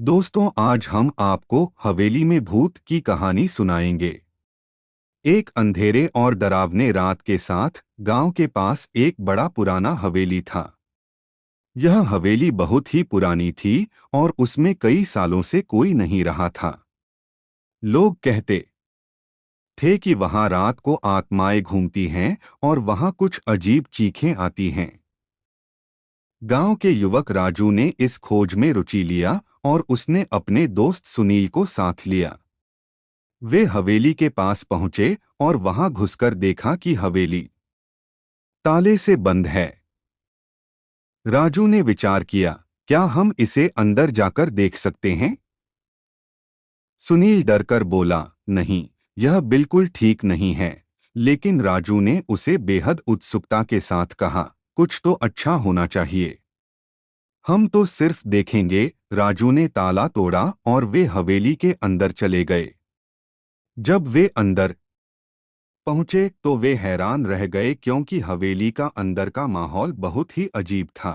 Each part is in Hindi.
दोस्तों, आज हम आपको हवेली में भूत की कहानी सुनाएंगे। एक अंधेरे और डरावने रात के साथ गांव के पास एक बड़ा पुराना हवेली था। यह हवेली बहुत ही पुरानी थी और उसमें कई सालों से कोई नहीं रहा था। लोग कहते थे कि वहां रात को आत्माएं घूमती हैं और वहां कुछ अजीब चीखें आती हैं। गांव के युवक राजू ने इस खोज में रुचि लिया और उसने अपने दोस्त सुनील को साथ लिया। वे हवेली के पास पहुंचे और वहां घुसकर देखा कि हवेली ताले से बंद है। राजू ने विचार किया, क्या हम इसे अंदर जाकर देख सकते हैं? सुनील डरकर बोला, नहीं, यह बिल्कुल ठीक नहीं है। लेकिन राजू ने उसे बेहद उत्सुकता के साथ कहा, कुछ तो अच्छा होना चाहिए। हम तो सिर्फ देखेंगे। राजू ने ताला तोड़ा और वे हवेली के अंदर चले गए। जब वे अंदर पहुंचे तो वे हैरान रह गए क्योंकि हवेली का अंदर का माहौल बहुत ही अजीब था।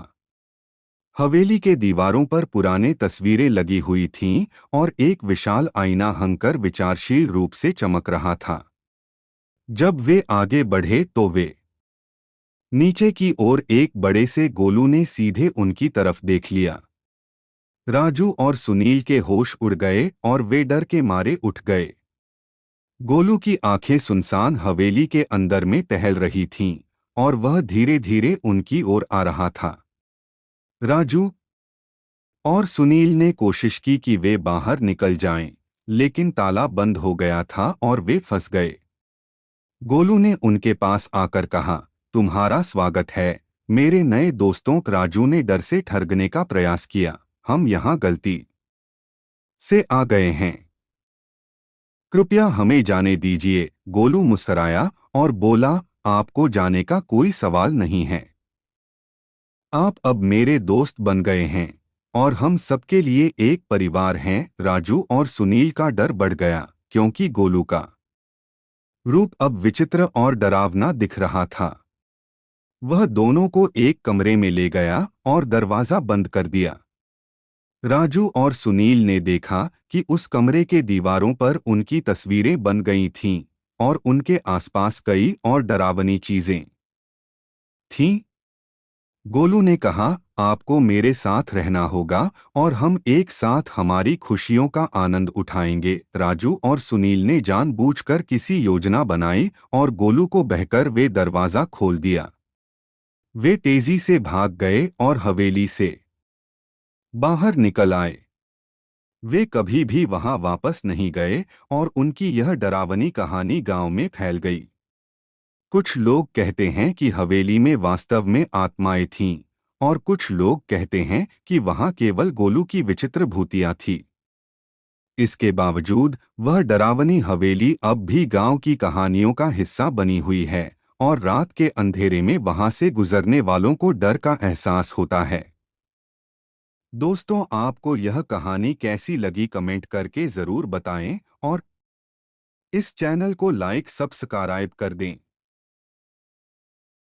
हवेली के दीवारों पर पुराने तस्वीरें लगी हुई थीं और एक विशाल आईना हंकर विचारशील रूप से चमक रहा था। जब वे आगे बढ़े तो वे नीचे की ओर एक बड़े से गोलू ने सीधे उनकी तरफ देख लिया। राजू और सुनील के होश उड़ गए और वे डर के मारे उठ गए। गोलू की आंखें सुनसान हवेली के अंदर में टहल रही थीं और वह धीरे धीरे उनकी ओर आ रहा था। राजू और सुनील ने कोशिश की कि वे बाहर निकल जाएं, लेकिन ताला बंद हो गया था और वे फंस गए। गोलू ने उनके पास आकर कहा, तुम्हारा स्वागत है मेरे नए दोस्तों। राजू ने डर से ठरकने का प्रयास किया, हम यहाँ गलती से आ गए हैं, कृपया हमें जाने दीजिए। गोलू मुस्कराया और बोला, आपको जाने का कोई सवाल नहीं है। आप अब मेरे दोस्त बन गए हैं और हम सबके लिए एक परिवार हैं। राजू और सुनील का डर बढ़ गया क्योंकि गोलू का रूप अब विचित्र और डरावना दिख रहा था। वह दोनों को एक कमरे में ले गया और दरवाजा बंद कर दिया। राजू और सुनील ने देखा कि उस कमरे के दीवारों पर उनकी तस्वीरें बन गई थीं और उनके आसपास कई और डरावनी चीजें थीं। गोलू ने कहा, आपको मेरे साथ रहना होगा और हम एक साथ हमारी खुशियों का आनंद उठाएंगे। राजू और सुनील ने जानबूझकर किसी योजना बनाई और गोलू को बहकर वे दरवाजा खोल दिया। वे तेजी से भाग गए और हवेली से बाहर निकल आए। वे कभी भी वहां वापस नहीं गए और उनकी यह डरावनी कहानी गांव में फैल गई। कुछ लोग कहते हैं कि हवेली में वास्तव में आत्माएं थीं और कुछ लोग कहते हैं कि वहां केवल गोलू की विचित्र भूतियां थीं। इसके बावजूद वह डरावनी हवेली अब भी गांव की कहानियों का हिस्सा बनी हुई है और रात के अंधेरे में वहां से गुजरने वालों को डर का एहसास होता है। दोस्तों, आपको यह कहानी कैसी लगी कमेंट करके ज़रूर बताएं और इस चैनल को लाइक सब्सक्राइब कर दें।